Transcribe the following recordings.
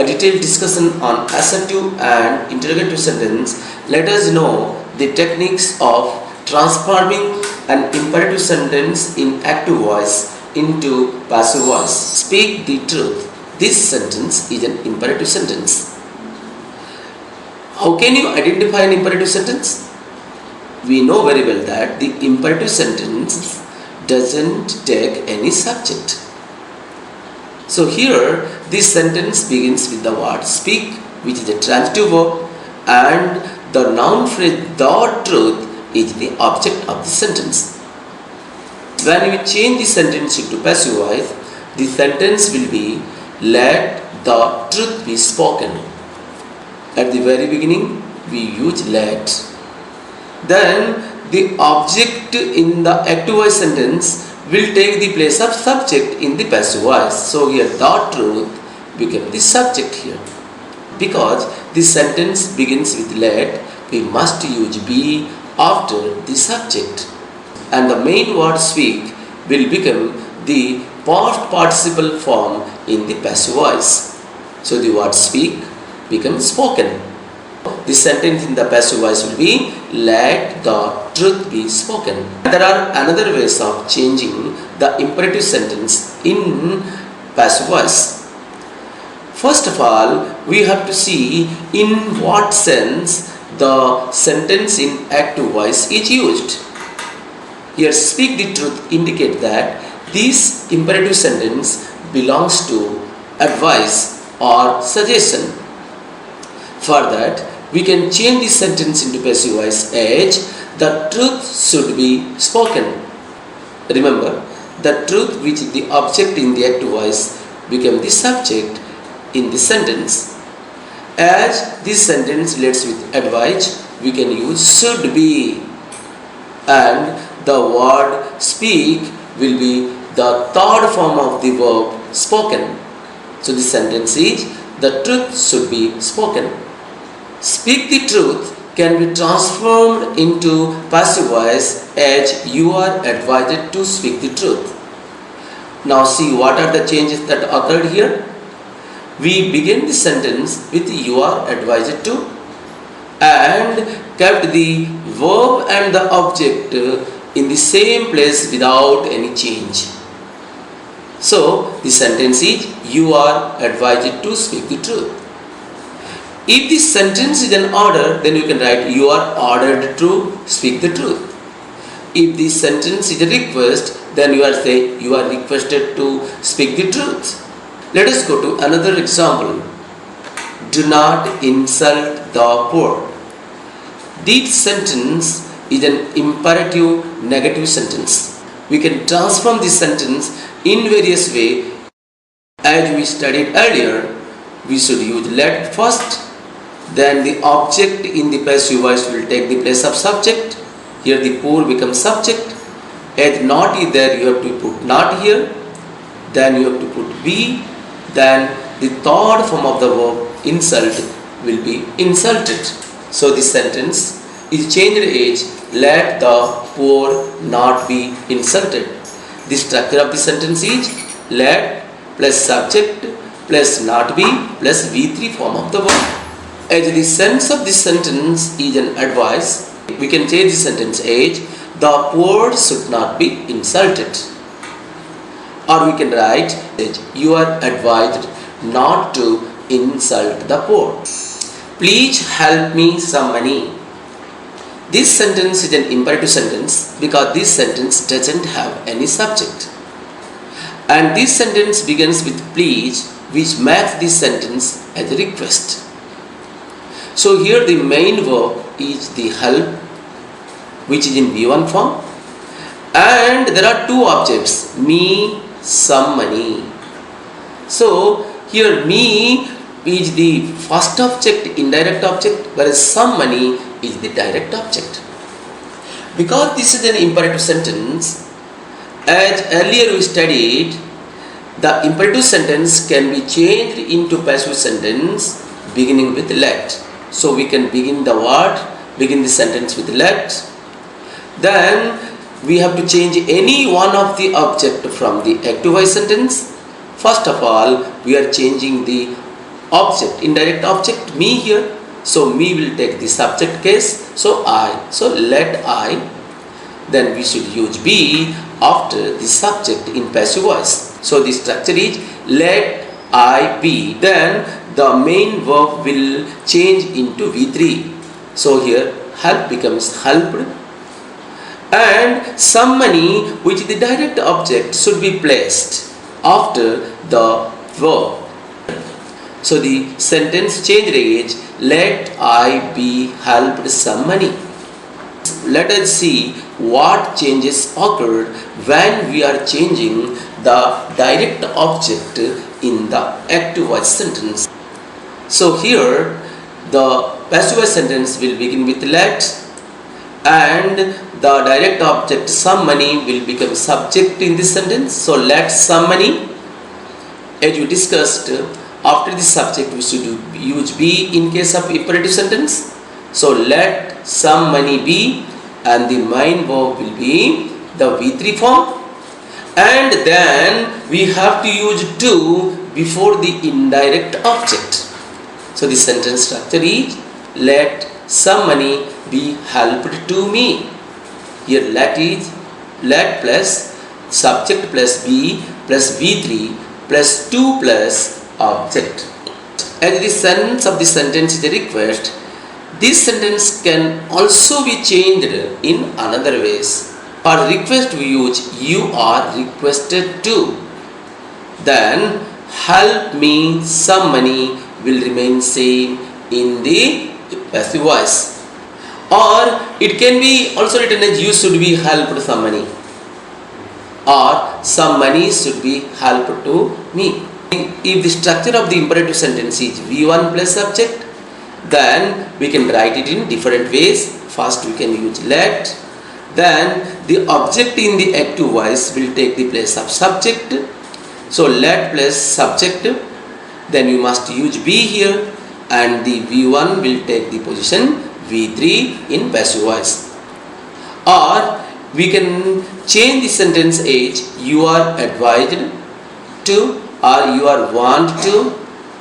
a detailed discussion on assertive and interrogative sentence, let us know the techniques of transforming an imperative sentence in active voice into passive voice. Speak the truth. This sentence is an imperative sentence. How can you identify an imperative sentence? We know very well that the imperative sentence doesn't take any subject. So here this sentence begins with the word speak, which is a transitive verb, and the noun phrase the truth is the object of the sentence. When we change the sentence into passive voice, the sentence will be let the truth be spoken. At the very beginning we use let. Then the object in the active voice sentence will take the place of subject in the passive voice. So here the truth becomes the subject here. Because the sentence begins with let, we must use be after the subject. And the main word speak will become the past participle form in the passive voice. So the word speak becomes spoken. The sentence in the passive voice will be let the truth be spoken. There are another ways of changing the imperative sentence in passive voice. First of all, we have to see in what sense the sentence in active voice is used. Here speak the truth indicate that this imperative sentence belongs to advice or suggestion. For that, we can change this sentence into passive voice as the truth should be spoken. Remember, the truth which is the object in the active voice become the subject in the sentence. As this sentence relates with advice, we can use should be, and the word speak will be the third form of the verb spoken. So the sentence is the truth should be spoken. Speak the truth can be transformed into passive voice as you are advised to speak the truth. Now see what are the changes that occurred here. We begin the sentence with you are advised to and kept the verb and the object in the same place without any change. So the sentence is you are advised to speak the truth. If this sentence is an order, then you can write you are ordered to speak the truth. If this sentence is a request, then you are saying you are requested to speak the truth. Let us go to another example. Do not insult the poor. This sentence is an imperative negative sentence. We can transform this sentence in various ways. As we studied earlier, we should use let first. Then the object in the passive voice will take the place of subject. Here the poor becomes subject. As not is there, you have to put not here. Then you have to put be. Then the third form of the verb insult will be insulted. So this sentence is changed as let the poor not be insulted. The structure of the sentence is let plus subject plus not be plus V3 form of the verb. As the sense of this sentence is an advice, we can change the sentence as the poor should not be insulted. Or we can write that you are advised not to insult the poor. Please help me some money. This sentence is an imperative sentence because this sentence doesn't have any subject. And this sentence begins with please, which makes this sentence as a request. So here the main verb is the help, which is in V1 form, and there are two objects, me, some money. So here me is the first object, indirect object, whereas some money is the direct object. Because this is an imperative sentence, as earlier we studied, the imperative sentence can be changed into passive sentence beginning with let. So we can begin the sentence with let. Then we have to change any one of the object from the active voice sentence. First of all, we are changing the object, indirect object me here. So me will take the subject case. So I. So let I. Then we should use be after the subject in passive voice. So the structure is let I be. Then the main verb will change into V3. So here help becomes helped. And some money, which is the direct object, should be placed after the verb. So the sentence change is let I be helped some money. Let us see what changes occurred when we are changing the direct object in the active voice sentence. So here the passive voice sentence will begin with let, and the direct object some money will become subject in this sentence. So let some money. As we discussed, after the subject we should use be in case of imperative sentence. So let some money be, and the main verb will be the V3 form, and then we have to use to before the indirect object. So the sentence structure is let some money be helped to me. Here let is let plus subject plus be plus V3 plus to plus object. As the sense of the sentence is a request, this sentence can also be changed in another ways. For request we use you are requested to. Then help me some money will remain same in the passive voice. Or it can be also written as you should be helped some money, or some money should be helped to me. If the structure of the imperative sentence is V1 plus subject, then we can write it in different ways. First we can use let, then the object in the active voice will take the place of subject. So let plus subject, then you must use be here, and the V1 will take the position V3 in passive voice. Or we can change the sentence as you are advised to, or you are want to,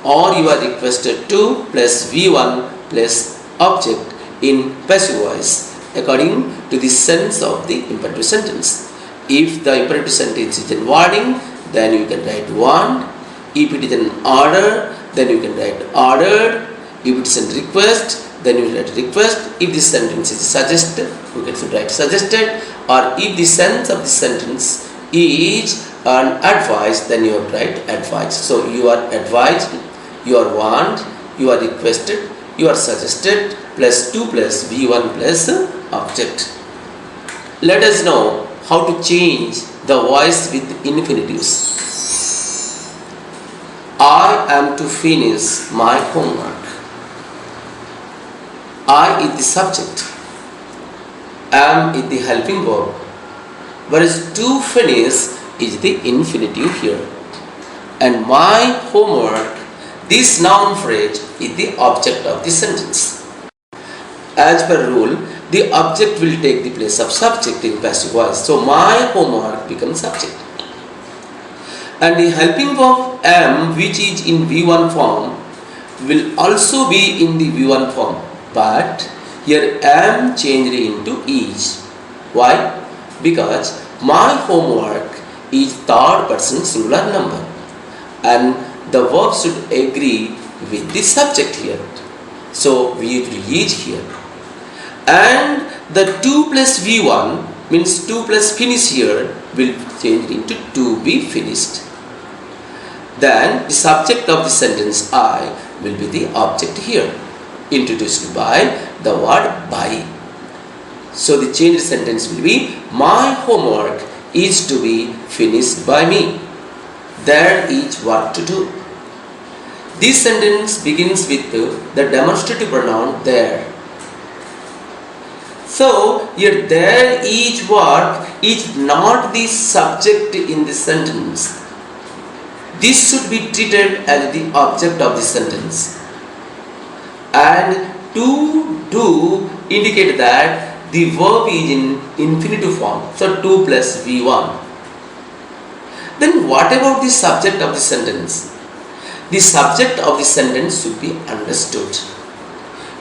or you are requested to plus V1 plus object in passive voice according to the sense of the imperative sentence. If the imperative sentence is in wording, then you can write want. If it is an order, then you can write ordered. If it is a request, then you write request. If the sentence is suggested, you can write suggested. Or if the sense of the sentence is an advice, then you have to write advice. So you are advised, you are want, you are requested, you are suggested plus 2 plus V1 plus object. Let us know how to change the voice with infinitives. I am to finish my homework. I is the subject, am is the helping verb, whereas to finish is the infinitive here. And my homework, this noun phrase is the object of the sentence. As per rule, the object will take the place of subject in passive voice. So my homework becomes subject. And the helping verb am, which is in V1 form, will also be in the V1 form. But here am changed into is. Why? Because my homework is third person singular number, and the verb should agree with the subject here. So we use here. And the 2 plus V1 means 2 plus finish here will change into to be finished. Then the subject of the sentence I will be the object here, introduced by the word by. So the changed sentence will be my homework is to be finished by me. There is work to do. This sentence begins with the demonstrative pronoun there. So here there is work is not the subject in the sentence. This should be treated as the object of the sentence. And to do indicate that the verb is in infinitive form. So 2 plus V1. Then what about the subject of the sentence? the subject of the sentence should be understood.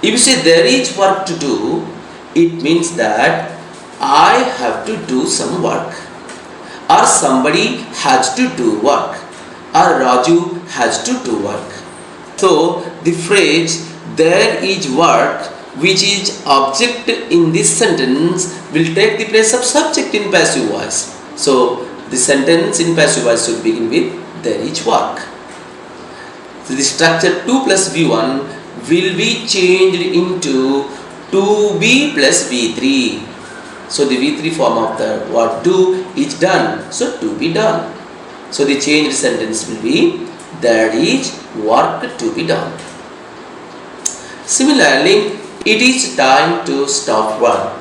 If you say there is work to do, it means that I have to do some work, or somebody has to do work, or Raju has to do work. So the phrase there is work, which is object in this sentence, will take the place of subject in passive voice. So the sentence in passive voice should begin with there is work. So the structure 2 plus V1 will be changed into 2B plus V3. So the V3 form of the word do is done. So to be done. So the changed sentence will be there is work to be done. Similarly, it is time to stop work.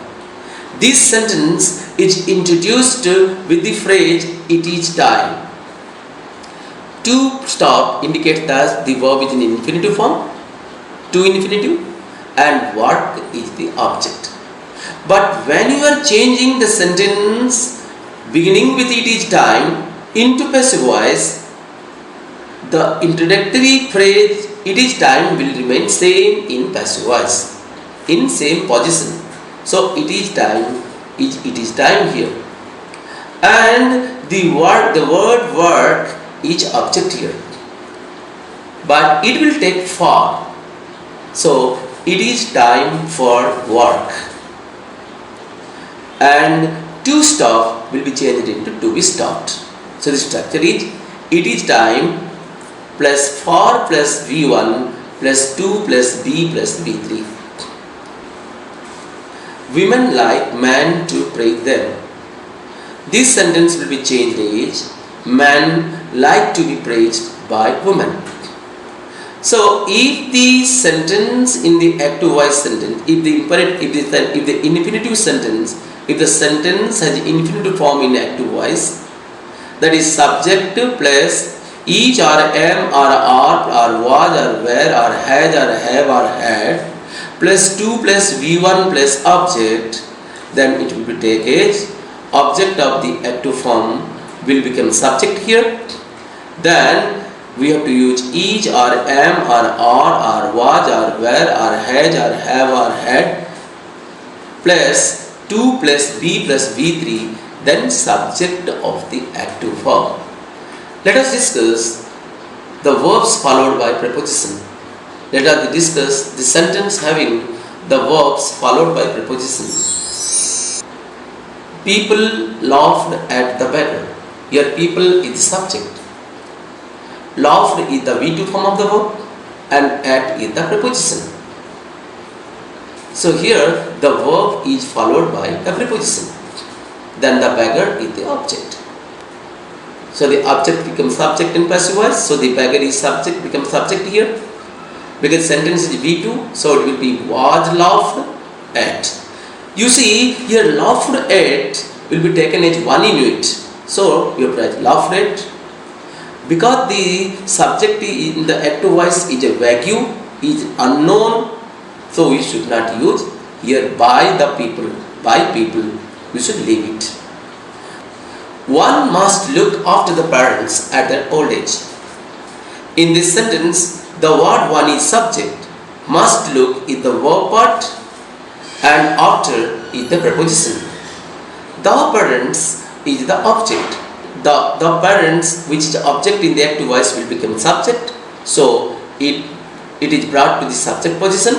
This sentence is introduced with the phrase it is time. To stop indicates that the verb is in infinitive form, to infinitive, and work is the object. But when you are changing the sentence beginning with it is time into passive voice, the introductory phrase it is time will remain same in passive voice, in same position. So it is time here, and the word work is object here, but it will take for. So it is time for work, and to stop will be changed into to be stopped. So the structure is it is time plus for plus V1 plus 2 plus B plus V3. Women like men to praise them. This sentence will be changed as men like to be praised by women. So if the sentence in the active voice sentence, if the infinitive sentence, if the sentence has infinitive form in active voice, that is subject plus each or am or are or was or were or has or have or had plus 2 plus V1 plus object, then it will be taken as object of the active form will become subject here. Then we have to use each or am or are or was or were or has or have or had plus 2 plus B plus V3, then subject of the active form. Let us discuss the verbs followed by preposition. Let us discuss the sentence having the verbs followed by preposition. People laughed at the beggar. Here people is the subject. Laughed is the V2 form of the verb and at is the preposition. So here the verb is followed by a preposition. Then the beggar is the object. So the object becomes subject in passive voice. So the beggar is subject, becomes subject here. Because sentence is V2, so it will be was laughed at. You see here laughed at will be taken as one unit. So you have to write laughed at. Because the subject in the active voice is a vague, is unknown, so we should not use here by the people. By people, we should leave it. One must look after the parents at their old age. In this sentence, the word one is subject, must look is the verb part, and after is the preposition. The parents is the object. The parents, which is the object in the active voice, will become subject. So it is brought to the subject position.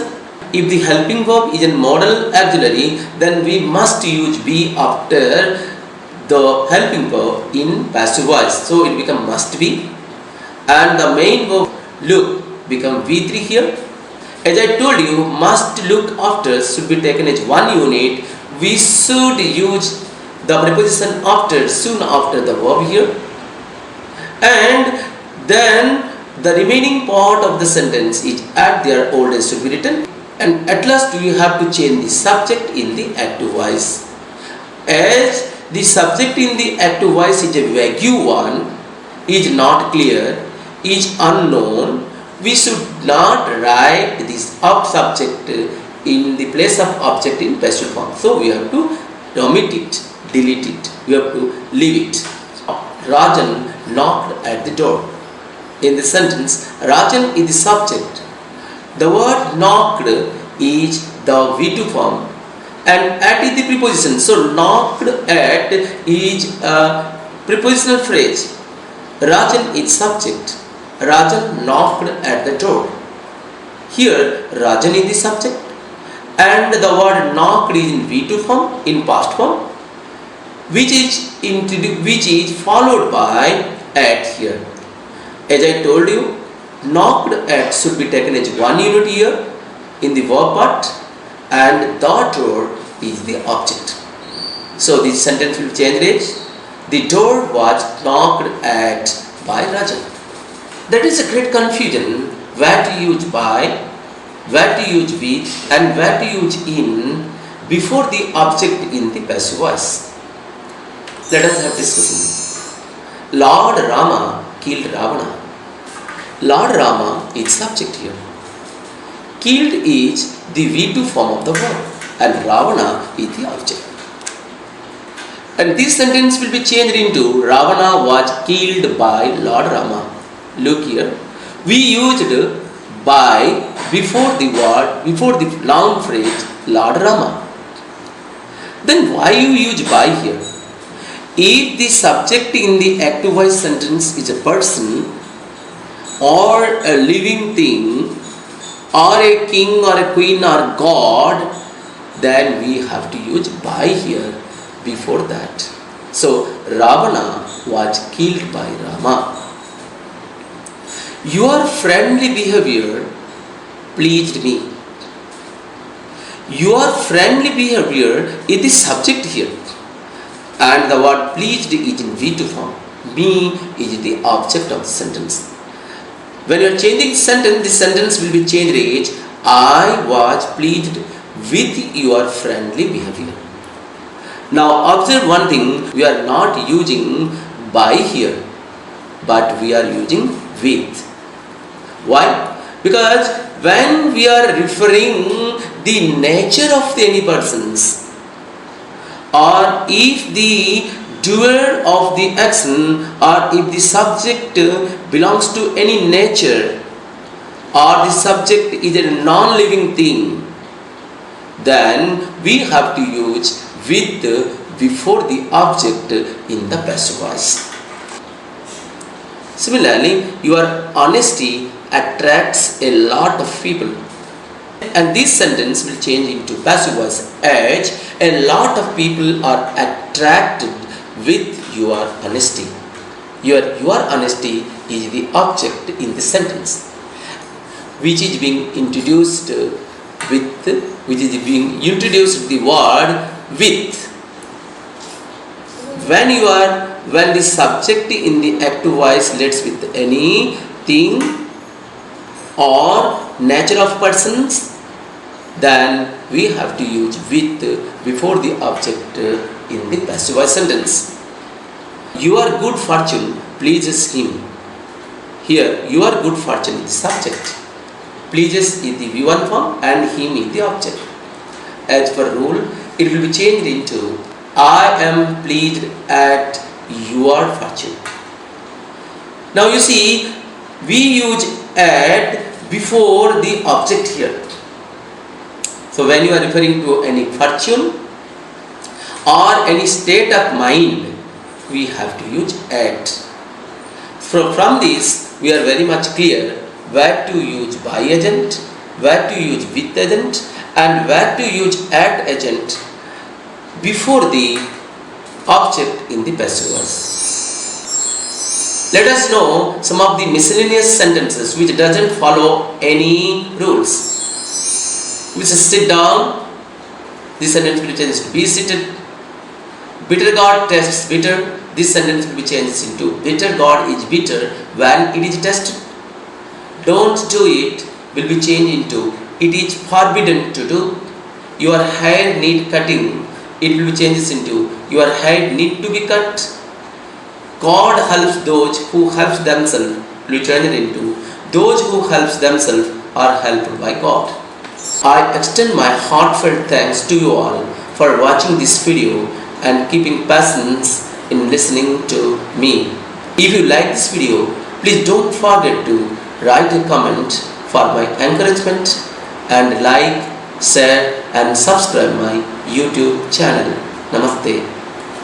If the helping verb is a modal auxiliary, then we must use be after the helping verb in passive voice. So it becomes must be, and the main verb look become V3 here. As I told you, must look after should be taken as one unit. We should use the preposition after, soon after the verb here, and then the remaining part of the sentence is at their old age should be written, and at last we have to change the subject in the active voice. As the subject in the active voice is a vague one, is not clear, is unknown, we should not write this subject in the place of object in passive form. So we have to omit it, delete it, we have to leave it. Rajan knocked at the door. In the sentence, Rajan is the subject. The word knocked is the V2 form and at is the preposition. So knocked at is a prepositional phrase. Rajan is subject. Rajan knocked at the door. Here Rajan is the subject and the word knocked is in V2 form, in past form, which is followed by at here. As I told you, knocked at should be taken as one unit here in the verb part and the door is the object. So this sentence will change as the door was knocked at by Rajan. That is a great confusion where to use by, where to use with and where to use in before the object in the passive voice. Let us have discussion. Lord Rama killed Ravana. Lord Rama is subject here. Killed is the V2 form of the verb and Ravana is the object. And this sentence will be changed into Ravana was killed by Lord Rama. Look here. We used by before the word, before the noun phrase Lord Rama. Then why you use by here? If the subject in the active voice sentence is a person or a living thing or a king or a queen or God, then we have to use by here before that. So Ravana was killed by Rama. Your friendly behavior pleased me. Your friendly behavior is the subject here and the word pleased is in V2 form. Me is the object of the sentence. When you are changing sentence, the sentence will be changed as I was pleased with your friendly behavior. Now observe one thing, we are not using by here but we are using with. Why? Because when we are referring the nature of any persons or if the doer of the action or if the subject belongs to any nature or the subject is a non-living thing, then we have to use with before the object in the passive voice. Similarly, your honesty attracts a lot of people. And this sentence will change into passive voice as a lot of people are attracted with your honesty. Your honesty is the object in the sentence, which is being introduced with, the word with. When the subject in the active voice leads with anything or nature of persons, then we have to use with before the object in the passive voice sentence. Your good fortune pleases him. Here, your good fortune is the subject. Pleases is the V1 form and him is the object. As per rule, it will be changed into I am pleased at your fortune. Now you see, we use at before the object here. So when you are referring to any fortune or any state of mind, we have to use at. So from this, we are very much clear where to use by agent, where to use with agent and where to use at agent before the object in the passive voice. Let us know some of the miscellaneous sentences which doesn't follow any rules. We just sit down, this sentence will be changed to be seated. Bitter God tests bitter, this sentence will be changed into bitter God is bitter when it is tested. Don't do it will be changed into it is forbidden to do. Your hair need cutting, it will be changed into your hair need to be cut. God helps those who help themselves, will be changed into those who help themselves are helped by God. I extend my heartfelt thanks to you all for watching this video and keeping patience in listening to me. If you like this video, Please don't forget to write a comment for my encouragement and like, share and subscribe my YouTube channel. Namaste.